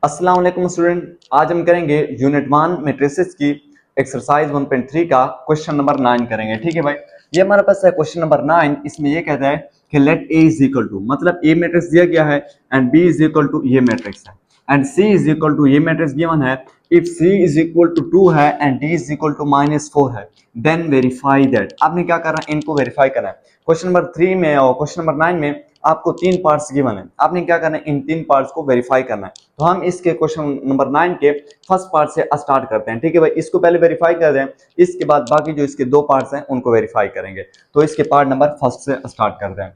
अस्सलाम वालेकुम स्टूडेंट। आज हम करेंगे यूनिट 1 मैट्रिसेस की एक्सरसाइज 1.3 का क्वेश्चन नंबर 9 करेंगे। ठीक है भाई, ये हमारे पास है क्वेश्चन नंबर 9। इसमें ये कहता है कि let A is equal to, मतलब ए मैट्रिक्स दिया गया है and B is equal to ये मैट्रिक्स है and C is equal to ये मैट्रिक्स गिवन है। If C is equal to 2 है and D is equal to -4 है, देन वेरीफाई दैट। आपने क्या करना है, इनको वेरीफाई करना है। क्वेश्चन नंबर 3 में और क्वेश्चन नंबर 9 में आपको 3 पार्ट्स गिवन है, आपने क्या करना है, इन 3 पार्ट्स को वेरीफाई करना है। तो हम इसके क्वेश्चन नंबर 9 के फर्स्ट पार्ट से स्टार्ट करते हैं। ठीक है भाई, इसको पहले वेरीफाई कर दें, इसके बाद बाकी जो इसके 2 पार्ट्स हैं उनको वेरीफाई करेंगे। तो इसके पार्ट नंबर फर्स्ट से स्टार्ट करते हैं।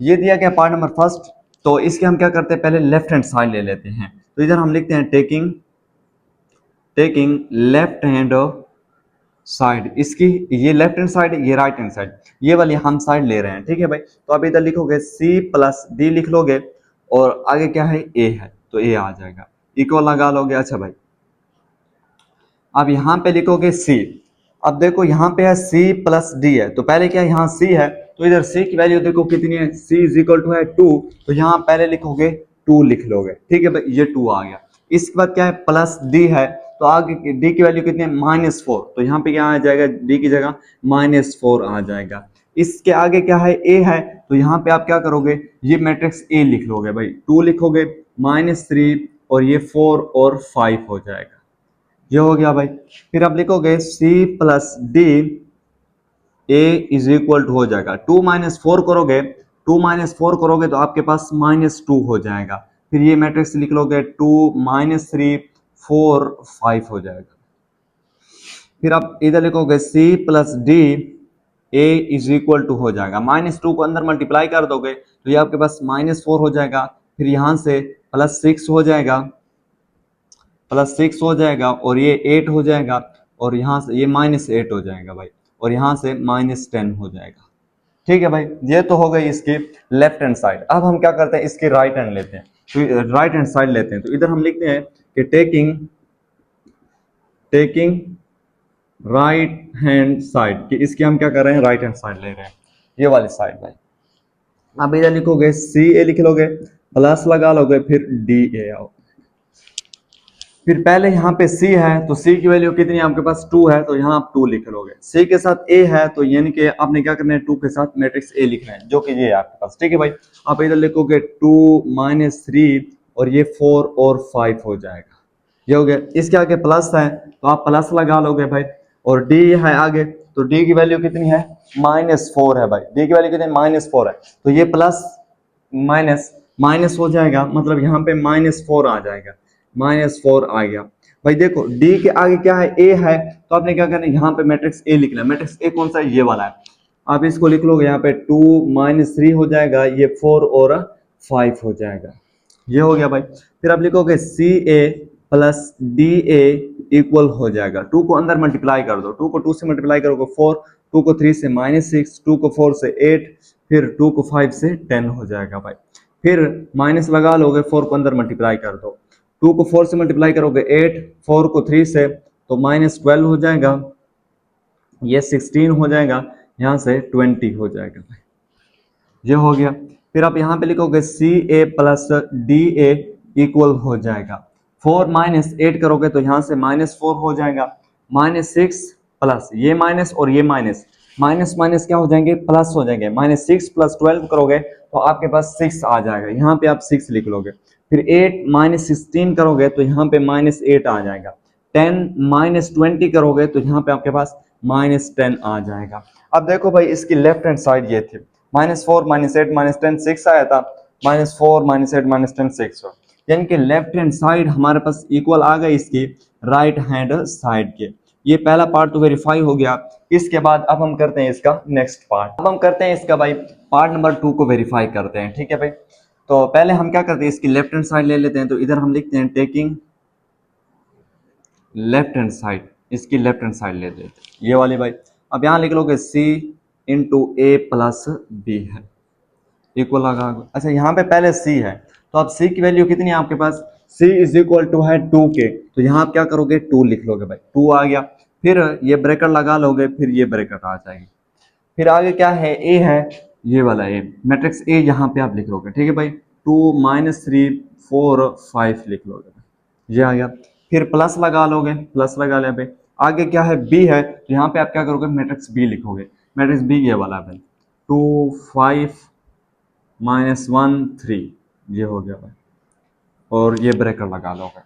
ये दिया गया पार्ट नंबर फर्स्ट, तो इसके हम क्या करते हैं, पहले लेफ्ट हैंड साइड ले लेते हैं। तो इधर हम लिखते हैं टेकिंग लेफ्ट हैंड साइड, इसकी ये लेफ्ट हैंड साइड, ये राइट हैंड साइड, ये वाली हम साइड ले रहे हैं। ठीक है भाई, तो अब इधर लिखोगे सी प्लस डी लिख लोगे और आगे क्या है, ए है तो ए आ जाएगा, इक्वल लगा लोगे। अच्छा भाई, अब यहाँ पे लिखोगे सी। अब देखो यहाँ पे है सी प्लस डी है, तो पहले क्या है, यहाँ सी है तो इधर सी की वैल्यू देखो कितनी है, सी इज इक्वल टू है 2, तो यहाँ पहले लिखोगे 2 लिख लोगे। ठीक है भाई, ये 2 आ गया। इसके बाद क्या है, प्लस डी है तो आगे डी की वैल्यू कितनी है, -4, तो यहाँ पे क्या आ जाएगा, डी की जगह -4 आ जाएगा। इसके आगे क्या है, ए है, तो यहाँ पे आप क्या करोगे, ये मैट्रिक्स ए लिख लोगे भाई, 2 लिखोगे, -3 और ये 4 और 5 हो जाएगा। ये हो गया भाई। फिर आप लिखोगे C plus D, A is equal to हो जाएगा 2 - 4 करोगे, 2 - 4 करोगे तो आपके पास -2 हो जाएगा। फिर ये मैट्रिक्स लिख लोगे 2 -3 4 5 हो जाएगा। फिर आप इधर लिखोगे C plus D, A is equal to हो जाएगा, -2 को अंदर मल्टीप्लाई कर दोगे तो ये आपके पास -4 हो जाएगा। फिर यहाँ से +6 हो जाएगा, +6 हो जाएगा और ये 8 हो जाएगा और यहाँ से ये -8 हो जाएगा भाई, और यहाँ से -10 हो जाएगा। ठीक है भाई, ये तो हो गई इसकी लेफ्ट हैंड साइड। अब हम क्या करते हैं, इसकी राइट हैंड लेते हैं, तो राइट हैंड साइड लेते हैं। तो इधर हम लिखते हैं कि टेकिंग राइट हैंड साइड, कि इसकी हम क्या कर रहे हैं, राइट हैंड साइड ले रहे हैं, ये वाली साइड भाई। अब इधर लिखोगे सी ए लिख लोगे, प्लस लगा लोगे, फिर डी ए आओ। फिर पहले यहाँ पे C है तो C की वैल्यू कितनी है, आपके पास 2 है तो यहाँ आप 2 लिख लोगे। C के साथ A है तो यानी कि आपने क्या करना है, 2 के साथ मैट्रिक्स A लिखना है, जो कि ये है आपके पास। ठीक है भाई, आप इधर लिखोगे 2 -3 और ये 4 और 5 हो जाएगा। ये हो गया। इसके आगे प्लस है तो आप प्लस लगा लोगे भाई, और D है आगे तो D की वैल्यू कितनी है, -4 है भाई। D की वैल्यू कितनी है, -4 है, तो ये प्लस माइनस माइनस हो जाएगा, मतलब यहाँ पे -4 आ जाएगा, -4 आ गया भाई। देखो डी के आगे क्या है, ए है, तो आपने क्या करना है, यहाँ पे मैट्रिक्स ए लिखना है। मैट्रिक्स ए कौन सा है, ये वाला है। आप इसको लिख लोगे, यहाँ पे 2 -3 हो जाएगा, ये 4 और 5 हो जाएगा। ये हो गया भाई। फिर आप लिखोगे सी ए प्लस डी ए इक्वल हो जाएगा, 2 को अंदर मल्टीप्लाई कर दो, 2 को 2 से मल्टीप्लाई करोगे 4, 2 को 3 से -6, 2 को 4 से 8, फिर 2 को 5 से 10 हो जाएगा भाई। फिर माइनस लगा लोगे, 4 को अंदर मल्टीप्लाई कर दो, 2 को 4 से मल्टीप्लाई करोगे 8, 4 को 3 से तो -12 हो जाएगा, ये 16 हो जाएगा, यहाँ से 20 हो जाएगा भाई। ये हो गया। फिर आप यहाँ पे लिखोगे सी ए प्लस डी ए इक्वल हो जाएगा, 4 -8 करोगे तो यहाँ से -4 हो जाएगा, -6 प्लस ये माइनस और ये माइनस, माइनस माइनस क्या हो जाएंगे, प्लस हो जाएंगे। -6 + 12 करोगे तो आपके पास 6 आ जाएगा, यहाँ पे आप 6 लिख लोगे। फिर 8 -16 करोगे तो यहाँ पे -8 आ जाएगा। 10 -20 करोगे तो यहाँ पे आपके पास -10 आ जाएगा। अब देखो भाई, इसकी लेफ्ट हैंड साइड ये थी, -4 -8 -10 6 आया था, -4 -8 -10 6 हो, यानी कि लेफ्ट हैंड साइड हमारे पास इक्वल आ गई इसकी राइट हैंड साइड के। ये पहला पार्ट तो वेरीफाई हो गया। इसके बाद अब हम करते हैं इसका नेक्स्ट पार्ट। अब हम करते हैं इसका भाई पार्ट नंबर 2 को वेरीफाई करते हैं। ठीक है भाई, तो पहले हम क्या करते हैं, इसकी लेफ्ट हैंड साइड ले लेते हैं। तो इधर हम लिखते हैं टेकिंग लेफ्ट हैंड साइड, इसकी लेफ्ट हैंड साइड ले लेते हैं, ये वाली भाई। अब यहाँ लिख लोगे C × A + B है, इक्वल लगा। अच्छा, यहाँ पे पहले C है तो अब C की वैल्यू कितनी है आपके पास, C इज इक्वल टू है 2 के, तो यहाँ आप क्या करोगे, 2 लिख लोगे भाई, 2 आ गया। फिर ये ब्रैकेट लगा लोगे, फिर ये ब्रैकेट आ जाएगी। फिर आगे क्या है, A है, ये वाला A मैट्रिक्स A यहाँ पे आप लिख लोगे। ठीक है भाई, 2 -3 4 5 लिख लोगे। ये आ गया। फिर प्लस लगा लोगे, प्लस लगा ले पे आगे क्या है, बी है, तो यहाँ पे आप क्या करोगे, मैट्रिक्स बी लिखोगे। मैट्रिक्स बी ये वाला है, 2 5 -1 3, ये हो गया भाई, और ये ब्रेकर लगा लोगे।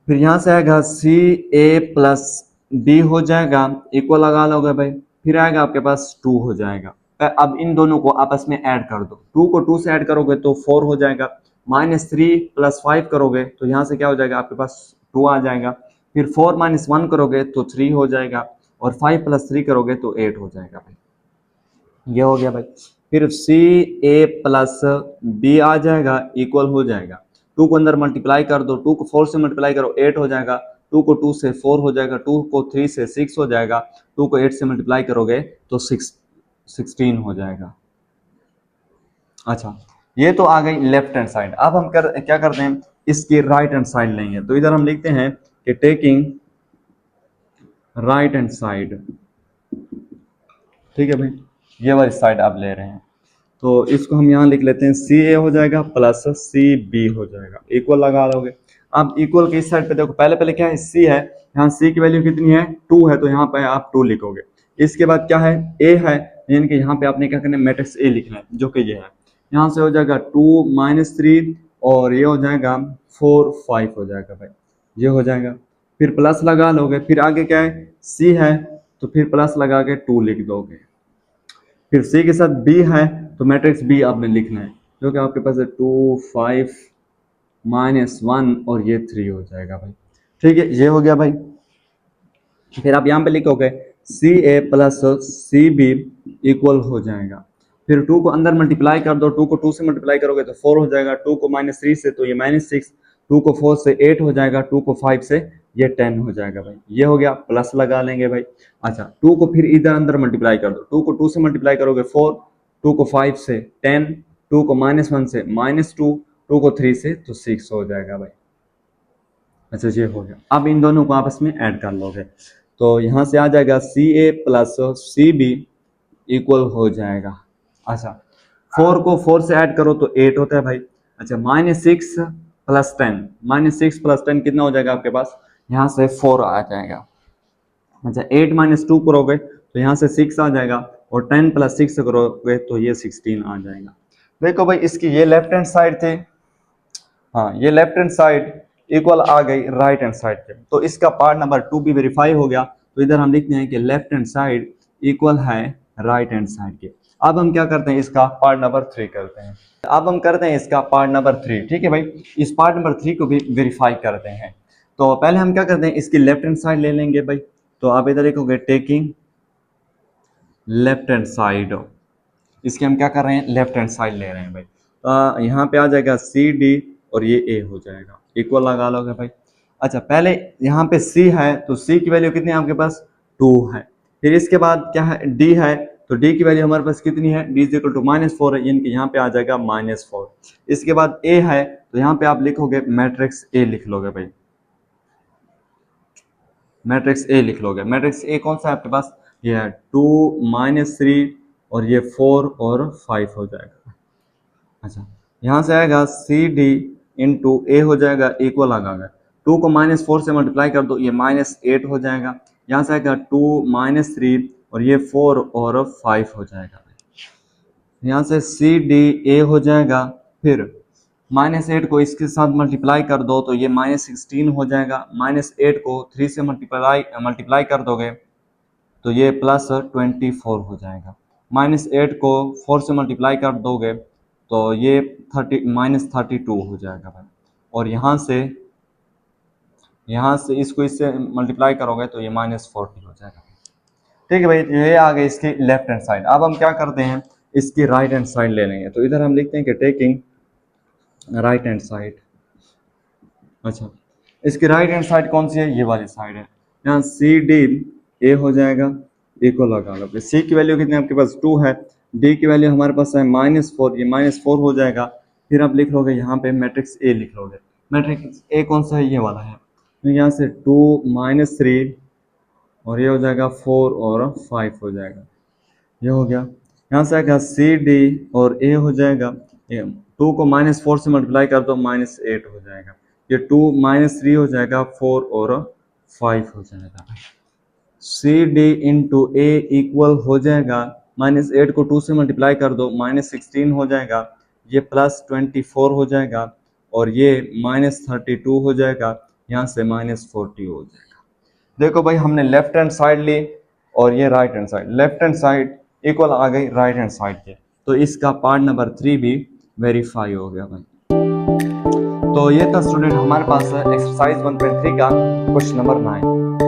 फिर यहाँ से आएगा सी ए प्लस बी हो जाएगा, इक्वल लगा लोगे भाई। फिर आएगा आपके पास 2 हो जाएगा। अब इन दोनों को आपस में ऐड कर दो, 2 को 2 से ऐड करोगे तो 4 हो जाएगा। -3 + 5 करोगे तो यहाँ से क्या हो जाएगा, आपके पास 2 आ जाएगा। फिर 4 - 1 करोगे तो 3 हो जाएगा, और 5 + 3 करोगे तो 8 हो जाएगा भाई। ये हो गया भाई। फिर सी ए प्लस बी आ जाएगा, इक्वल हो जाएगा। 2 को अंदर मल्टीप्लाई कर दो, 2 को 4 से मल्टीप्लाई करो 8 हो जाएगा, 2 को 2 से 4 हो जाएगा, 2 को 3 से 6 हो जाएगा, 2 को 8 से मल्टीप्लाई करोगे तो 16 हो जाएगा। अच्छा, ये तो आ गई लेफ्ट हैंड साइड। अब हम क्या करते हैं, इसकी राइट हैंड साइड लेंगे। तो इधर हम लिखते हैं कि टेकिंग राइट हैंड साइड, ठीक है भाई, ये वाली साइड आप ले रहे हैं। तो इसको हम यहाँ लिख लेते हैं, सी ए हो जाएगा प्लस सी बी हो जाएगा, इक्वल लगा लोगे। अब इक्वल की इस साइड पे देखो, पहले पहले क्या है, सी है, यहाँ सी की वैल्यू कितनी है, 2 है, तो यहाँ पे आप 2 लिखोगे। इसके बाद क्या है, ए है, यानी कि यहाँ पे आपने क्या करना है, मैट्रिक्स ए लिखना है, जो कि ये है। यहाँ से हो जाएगा 2 - 3, और ये हो जाएगा 4 5 हो जाएगा भाई, ये हो जाएगा। फिर प्लस लगा लोगे, फिर आगे क्या है, सी है, तो फिर प्लस लगा के 2 लिख दोगे। फिर सी के साथ बी है, तो मैट्रिक्स बी आपने लिखना है, जो कि आपके पास है 2 5 -1, और ये 3 हो जाएगा भाई। ठीक है, ये हो गया भाई। फिर आप यहाँ पे लिखोगे सी ए प्लस सी बी इक्वल हो जाएगा। फिर 2 को अंदर मल्टीप्लाई कर दो, 2 को 2 से मल्टीप्लाई करोगे तो 4 हो जाएगा, 2 को -3 से तो ये -6, 2 को 4 से 8 हो जाएगा, 2 को 5 से ये 10 हो जाएगा भाई। ये हो गया, प्लस लगा लेंगे भाई। अच्छा, 2 को फिर इधर अंदर मल्टीप्लाई कर दो, 2 को 2 से मल्टीप्लाई करोगे 4, 2 को 5 से 10, 2 को -1 से -2, 2 को 3 से तो 6 हो जाएगा भाई। अच्छा, ये हो गया। अब इन दोनों को आपस में ऐड कर लोगे, तो यहाँ से आ जाएगा सी ए प्लस सी बी इक्वल हो जाएगा। अच्छा, 4 को 4 से ऐड करो तो 8 होता है भाई। अच्छा, -6 + 10, -6 + 10 कितना हो जाएगा आपके पास, यहाँ से 4 आ जाएगा। अच्छा, 8 - 2 करोगे तो यहाँ से 6 आ जाएगा, और 10 + 6 करोगे तो ये 16 आ जाएगा। देखो भाई, इसकी ये लेफ्ट हैंड साइड थी, हाँ, ये लेफ्ट हैंड साइड इक्वल आ गई राइट हैंड साइड के, तो इसका पार्ट नंबर 2 भी वेरीफाई हो गया। तो इधर हम लिखते हैं कि लेफ्ट हैंड साइड इक्वल है राइट हैंड साइड के। अब हम क्या करते हैं, इसका पार्ट नंबर 3 करते हैं। अब हम करते हैं इसका पार्ट नंबर 3, ठीक है भाई। इस पार्ट नंबर 3 को भी वेरीफाई करते हैं। तो पहले हम क्या करते हैं, इसकी लेफ्ट हैंड साइड ले लेंगे भाई। तो आप इधर लिखोगे टेकिंग लेफ्ट हैंड साइड, इसके हम क्या कर रहे हैं, लेफ्ट हैंड साइड ले रहे हैं भाई। तो यहाँ पे आ जाएगा सी डी, और ये ए हो जाएगा, इक्वल लगा लोगे भाई। अच्छा, पहले यहाँ पे सी है, तो सी की वैल्यू कितनी है आपके पास, 2 है। फिर इसके बाद क्या है, डी है, तो डी की वैल्यू हमारे पास कितनी है, डी इज इक्वल टू -4 है, यानी कि यहाँ पे आ जाएगा -4। इसके बाद ए है, तो यहाँ पे आप लिखोगे मैट्रिक्स ए लिख लोगे भाई, मैट्रिक्स ए लिख लोगे। मैट्रिक्स ए कौन सा है आपके पास, ये है 2 -3, और ये 4 और 5 हो जाएगा। अच्छा, यहाँ से आएगा सी डी इंटू ए हो जाएगा, इक्वल आ गया। 2 को -4 से मल्टीप्लाई कर दो, ये -8 हो जाएगा। यहाँ से आएगा 2 -3, और ये 4 और 5 हो जाएगा। यहाँ से सी डी ए हो जाएगा। फिर -8 को इसके साथ मल्टीप्लाई कर दो तो ये -16 हो जाएगा। -8 को 3 से मल्टीप्लाई कर दोगे तो ये +24 हो जाएगा। -8 को 4 से मल्टीप्लाई कर दोगे तो ये -32 हो जाएगा भाई। और यहाँ से इसको इससे मल्टीप्लाई करोगे तो ये -40 हो जाएगा। ठीक है भाई, ये आ गई इसकी लेफ्ट हैंड साइड। अब हम क्या करते हैं, इसकी राइट हैंड साइड ले लेंगे। तो इधर हम लिखते हैं कि टेकिंग राइट हैंड साइड। अच्छा, इसकी राइट हैंड साइड कौन सी है, ये वाली साइड है। यहाँ सी डी ए हो जाएगा, इक्वल लगा लो। सी की वैल्यू कितनी आपके पास, 2 है। डी की वैल्यू हमारे पास है -4, ये -4 हो जाएगा। फिर आप लिख लोगे यहाँ पे मैट्रिक्स ए लिख लोगे। मैट्रिक्स ए कौन सा है, ये वाला है। तो यहाँ से 2 -3, और ये हो जाएगा 4 और 5 हो जाएगा, ये हो गया। यहाँ से आएगा सी डी और ए हो जाएगा। 2 को -4 से मल्टीप्लाई कर दो, -8 हो जाएगा। ये 2 -3 हो जाएगा, 4 और 5 हो जाएगा। सी डी इंटू ए इक्वल हो जाएगा, -8 को 2 से मल्टीप्लाई कर दो, -16 हो जाएगा, ये +24 हो जाएगा, और ये -32 हो जाएगा, यहाँ से -40 हो जाएगा। देखो भाई, हमने लेफ्ट हैंड साइड ली और ये right hand side, left hand side equal आ गई राइट हैंड साइड के, तो इसका पार्ट नंबर 3 भी वेरीफाई हो गया भाई। तो ये था स्टूडेंट हमारे पास एक्सरसाइज 1.3 का क्वेश्चन नंबर 9।